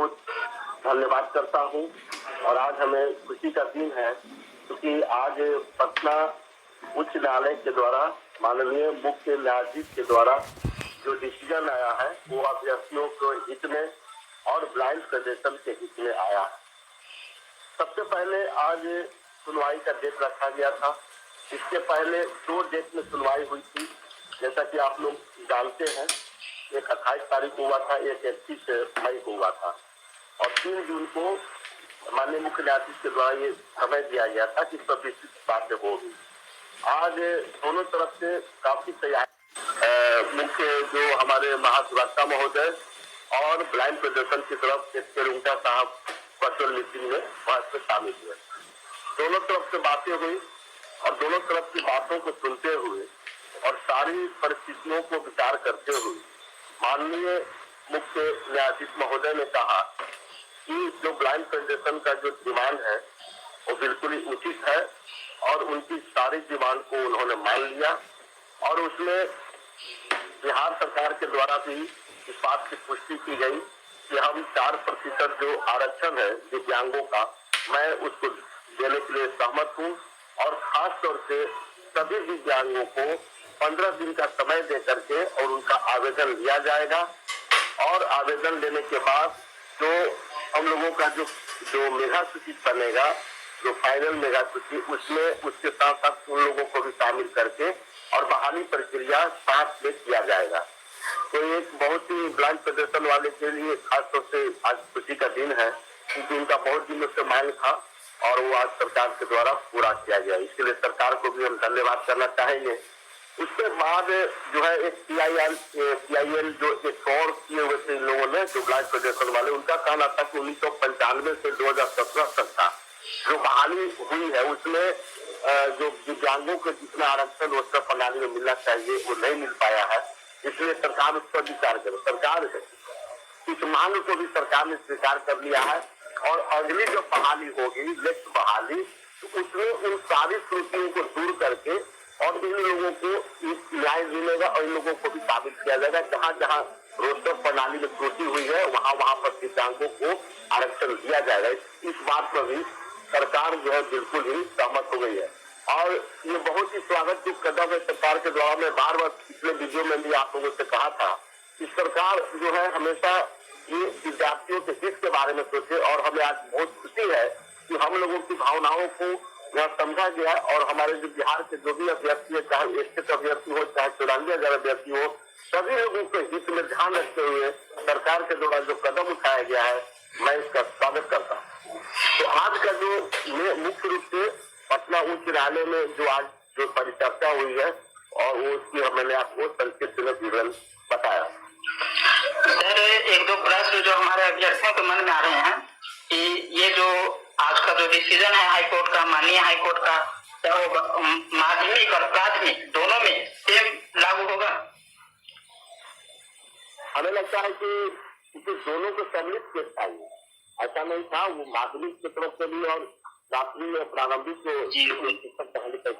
बहुत धन्यवाद करता हूं। और आज हमें खुशी का दिन है क्योंकि आज पटना उच्च न्यायालय के द्वारा माननीय मुख्य न्यायाधीश के द्वारा जो डिसीजन आया है वो अभ्यर्थियों के हित में और ब्लाइंड फेडरेशन के हित में आया है। सबसे पहले आज सुनवाई का डेट रखा गया था। इसके पहले 2 डेट में सुनवाई हुई थी, जैसा कि आप लोग जानते हैं। एक 28 तारीख को हुआ था, एक 31 मई को हुआ था और 3 जून को माननीय मुख्य न्यायाधीश के द्वारा ये समय दिया गया था कि सब विस्तृत बातें होगी। आज दोनों तरफ से काफी तैयारी, मुख्य जो हमारे महाधिवक्ता महोदय और ब्लाइंड फेडरेशन की तरफ एस के रुंगटा साहब वर्चुअल मीटिंग में वहां से शामिल हुए। दोनों तरफ से बातें हुई और दोनों तरफ की बातों को सुनते हुए और सारी परिस्थितियों को विचार करते हुए माननीय मुख्य न्यायाधीश महोदय ने कहा कि जो ब्लाइंड फेडरेशन का जो डिमांड है वो बिल्कुल ही उचित है और उनकी सारी डिमांड को उन्होंने मान लिया। और उसमें बिहार सरकार के द्वारा भी इस बात की पुष्टि की गई कि हम 4% जो आरक्षण है दिव्यांगों का, मैं उसको देने के लिए सहमत हूँ और खास तौर से सभी दिव्यांगों को 15 दिन का समय दे करके और उनका आवेदन लिया जाएगा। और आवेदन लेने के बाद जो हम लोगों का जो मेगा सूची बनेगा, जो फाइनल मेगा सूची, उसमें उसके साथ साथ उन लोगों को भी शामिल करके और बहाली प्रक्रिया साथ में किया जाएगा। तो एक बहुत ही ब्लाइंड फेडरेशन वाले के लिए खासतौर से आज खुशी का दिन है क्योंकि उनका बहुत दिनों से मांग था और वो आज सरकार के द्वारा पूरा किया गया। इसके लिए सरकार को भी हम धन्यवाद करना चाहेंगे। उसके बाद जो है एक PIL जो एक और किए हुए थे इन लोगों ने, जो ब्लाइंड फेडरेशन वाले, उनका कहना था कि 1995 से 2017 तक का जो बहाली हुई है उसमें जो दिव्यांगों के जितना आरक्षण उत्तर प्रणाली में मिलना चाहिए वो नहीं मिल पाया है, इसलिए सरकार उस पर विचार करे। सरकार इस मांग को भी सरकार ने स्वीकार कर लिया है और अगली जो बहाली होगी, नेक्स्ट बहाली, तो उसमें उन सारी त्रुटियों को दूर करके और इन लोगों को न्याय मिलेगा और इन लोगों को भी शामिल किया जाएगा। जहाँ जहाँ रोस्टर प्रणाली में त्रुटि हुई है वहाँ पर दिव्यांगों को आरक्षण दिया जाएगा। इस बात पर भी सरकार जो है बिल्कुल ही सहमत हो गई है और ये बहुत ही स्वागत की कदम है सरकार के द्वारा। मैं बार बार पिछले वीडियो में भी आप लोगों से कहा था कि सरकार जो है हमेशा ये विद्यार्थियों के हित के बारे में सोचे और हमें आज बहुत खुशी है कि हम लोगों की भावनाओं को यह समझा गया और हमारे जो बिहार के जो भी अभ्यर्थी है, चाहे स्टेट अभ्यर्थी हो चाहे 94,000 अभ्यर्थी हो, सभी लोगों के हित में ध्यान रखते हुए सरकार के द्वारा जो कदम उठाया गया है मैं इसका स्वागत करता हूँ। तो आज का जो मुख्य रूप से पटना उच्च न्यायालय में जो आज जो परिचर्चा हुई है और वो उसकी मैंने आपको संक्षिप्त में विवरण बताया। सर, 1-2 प्रश्न जो हमारे अभ्यर्थियों के मन में आ रहे हैं कि ये जो आज का जो डिसीजन है हाईकोर्ट का, माननीय हाईकोर्ट का, क्या वो माध्यमिक और प्राथमिक दोनों में सेम लागू होगा? हमें लगता है कि दोनों को सम्मिलित केस चाहिए। ऐसा नहीं था, वो माध्यमिक की तरफ से भी और प्राथमिक और प्रारंभिक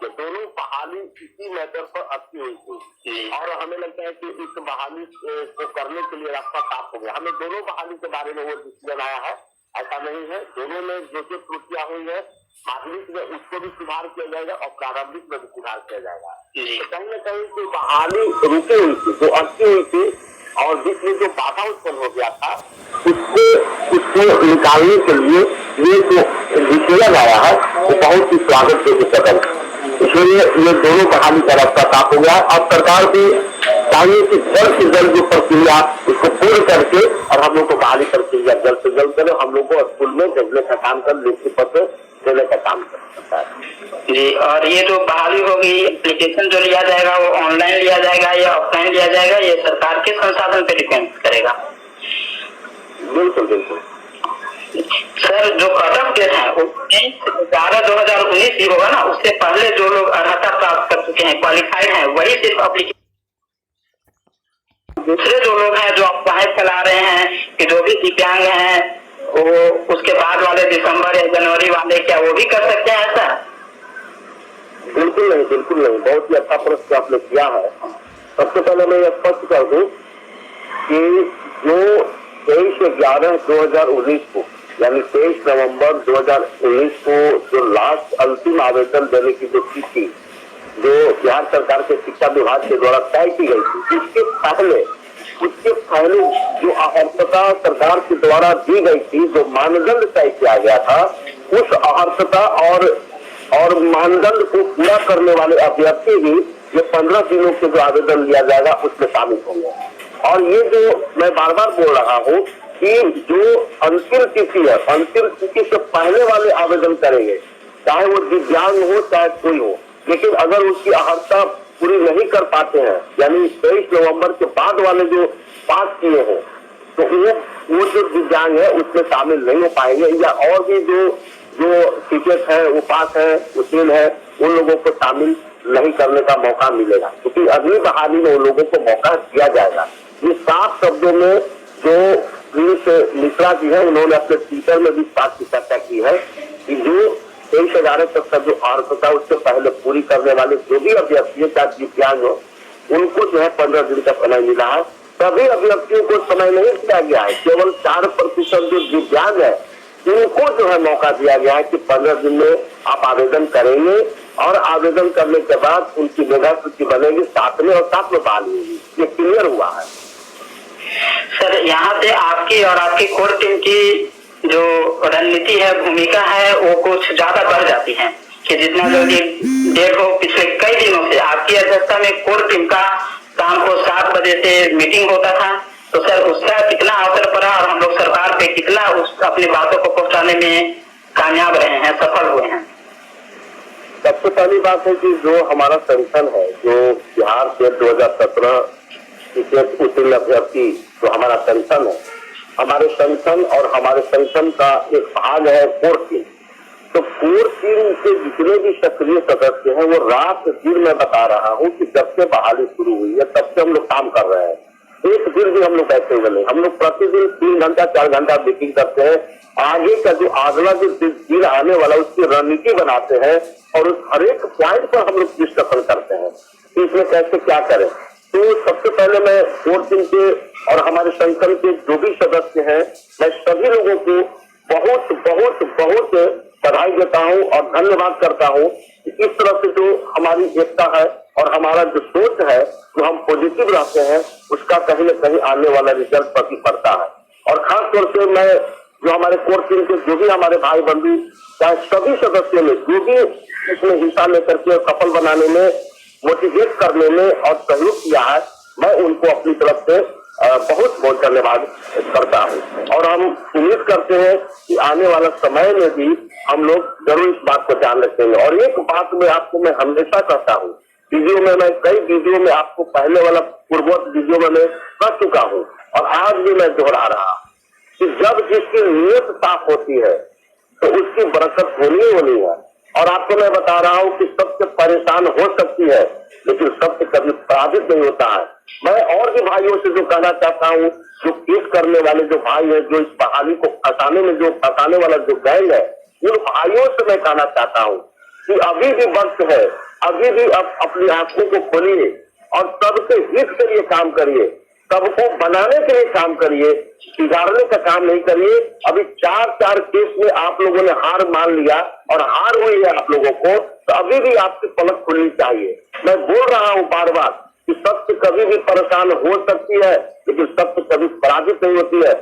को दोनों बहाली इसी मैटर पर अच्छी हुई थी और हमें लगता है कि इस बहाली को करने के लिए रास्ता साफ हो गया। हमें दोनों बहाली के बारे में वो डिसीजन आया है, ऐसा नहीं है। दोनों में जो जो त्रुटियां हुई है माध्यमिक में उसको भी सुधार किया जाएगा और प्रारंभिक में भी सुधार किया जाएगा। तो कहीं न कहीं जो बहाली रुकी हुई थी, जो अच्छी हुई थी और बीच में जो बाधा उत्पन्न हो गया था उसको निकालने के लिए ये जो डिसीजन आया है वो बहुत ही स्वागत योग्य कदम है। इसलिए ये दोनों बहाली का रास्ता साफ हो गया और सरकार भी चाहिए कि जल्द से जल्द जो प्रक्रिया उसको पूर्ण करके और हम लोग को बहाली प्रक्रिया जल्द से जल्द करें, हम लोग को स्कूल में भेजने का काम कर, लिखित पत्र देने का काम कर सकता है जी। और ये जो बहाली होगी, एप्लीकेशन जो लिया जाएगा वो ऑनलाइन लिया जाएगा या ऑफलाइन लिया जाएगा, ये सरकार के संसाधन पे डिपेंड करेगा? बिल्कुल बिल्कुल सर, जो कट ऑफ डेट है वो 11/2019 ही होगा ना? उससे पहले जो लोग अर्हता प्राप्त कर चुके हैं, क्वालिफाइड हैं, वही सिर्फ अप्लीकेशन, दूसरे जो लोग हैं जो अफवाहें फैला रहे हैं कि जो भी दिव्यांग हैं वो उसके बाद वाले दिसंबर या जनवरी वाले, क्या वो भी कर सकते हैं ऐसा? बिल्कुल नहीं, बिल्कुल नहीं। बहुत ही अच्छा प्रश्न आपने किया है। सबसे पहले मैं यह स्पष्ट कर दूं कि जो 23/11/2019 को, यानी 23 नवंबर 2019 को जो लास्ट अंतिम आवेदन देने की जो तिथि जो बिहार सरकार के शिक्षा विभाग के द्वारा तय की गई थी, उसके पहले जो अहर्ता सरकार के द्वारा दी गई थी, जो मानदंड तय किया गया था, उस अहर्ता और मानदंड को पूरा करने वाले अभ्यर्थी भी ये 15 दिनों के जो आवेदन लिया जाएगा उसमें शामिल होंगे। और ये जो मैं बार बार बोल रहा हूँ कि जो अंतिम तिथि है, अंतिम तिथि से पहले वाले आवेदन करेंगे, चाहे वो दिव्यांग हो चाहे कोई हो, लेकिन अगर उसकी अहर्ता पूरी नहीं कर पाते हैं, यानी 23 नवंबर के बाद वाले जो पास किए हो, तो वो जो दिव्यांग है उसमें शामिल नहीं हो पाएंगे, या और भी जो टिकट है वो पास है, उत्तीर्ण है, उन लोगों को शामिल नहीं करने का मौका मिलेगा, क्योंकि अगली बहाली में उन लोगों को मौका दिया जाएगा। ये साफ शब्दों में जो मिश्रा जी है, उन्होंने अपने ट्विटर में भी इस बात की चर्चा की है कि जो 23,000 तक का जो अहर्ता उससे पहले पूरी करने वाले जो भी अभ्यर्थी है, चाहे दिव्यांग हो, उनको जो है 15 दिन का समय मिला है। सभी अभ्यर्थियों को समय नहीं दिया गया है, केवल 4% जो दिव्यांग है उनको जो है मौका दिया गया है कि 15 दिन में आप आवेदन करेंगे, और आवेदन करने के बाद उनकी मेधा सूची बनेगी, 7वें और 7वें बहाली होगी। ये क्लियर हुआ है। सर, यहाँ पे आपकी और आपकी कोर टीम की जो रणनीति है, भूमिका है, वो कुछ ज्यादा बढ़ जाती है कि जितना जल्दी डेट हो। पिछले कई दिनों से आपकी अध्यक्षता में कोर टीम का शाम को 7 बजे से मीटिंग होता था, तो सर उसका कितना असर पड़ा और हम लोग सरकार पे कितना अपनी बातों को पहुंचाने में कामयाब रहे हैं, सफल हुए हैं? सबसे पहली बात है कि जो हमारा संगठन है, जो बिहार के 2017 उत्तीर्ण अभ्यर्थी जो हमारा संगठन है, हमारे संगठन और हमारे संगठन का एक भाग है कोर टीम। तो कोर टीम के जितने भी सक्रिय सदस्य हैं, वो रात दिन मैं बता रहा हूँ कि जब से बहाली शुरू हुई है तब से हम लोग काम कर रहे हैं। एक दिन भी हम लोग बैठे हुए नहीं, हम लोग प्रतिदिन 3 घंटा 4 घंटा मीटिंग करते हैं, आगे का जो अगला जो दिन आने वाला उसकी रणनीति बनाते हैं, और उस हर एक पॉइंट पर हम लोग डिस्कशन करते हैं कि इसमें कैसे क्या करें। तो सबसे पहले मैं कोर टीम के और हमारे संगठन के जो भी सदस्य हैं, मैं सभी लोगों को बहुत बहुत बहुत बधाई देता हूं और धन्यवाद करता हूं कि इस तरह से जो हमारी एकता है और हमारा जो सोच है, जो हम पॉजिटिव रहते हैं, उसका कहीं न कहीं आने वाला रिजल्ट प्रति पड़ता है। और खास तौर से मैं जो हमारे कोर टीम के जो भी हमारे भाई बंधु, चाहे सभी सदस्यों ने जो भी इसमें हिस्सा लेकर के सफल बनाने में, मोटिवेट करने में और सहयोग किया है, मैं उनको अपनी तरफ से बहुत बहुत धन्यवाद करता हूं। और हम उम्मीद करते हैं कि आने वाला समय में भी हम लोग जरूर इस बात को ध्यान रखेंगे। और एक बात मैं हमेशा कहता हूं, वीडियो में मैं कई वीडियो में आपको पहले वाला पूर्ववर्त वीडियो में मैं कह चुका हूं, और आज भी मैं दोहरा रहा कि जब जिसकी नीयत साफ होती है तो उसकी बरकत होनी है। और आपको मैं बता रहा हूं कि सबसे परेशान हो सकती है, लेकिन सबसे कभी पराजित नहीं होता है। मैं और भी भाइयों से जो कहना चाहता हूं, जो केस करने वाले जो भाई है, जो इस बहाली को फंसाने वाला जो गैंग है, उन भाइयों से मैं कहना चाहता हूं कि अभी भी वक्त है, अभी भी अब अपनी आंखों को खोलिए और सबके हित के लिए काम करिए, सबको बनाने के लिए काम करिए, बिगाड़ने का काम नहीं करिए। अभी 4 केस में आप लोगों ने हार मान लिया और हार हुई है आप लोगों को, तो अभी भी आपकी पलक खुलनी चाहिए। मैं बोल रहा हूं बार बार कि सत्य कभी भी परेशान हो सकती है, लेकिन सत्य कभी पराजित नहीं होती है।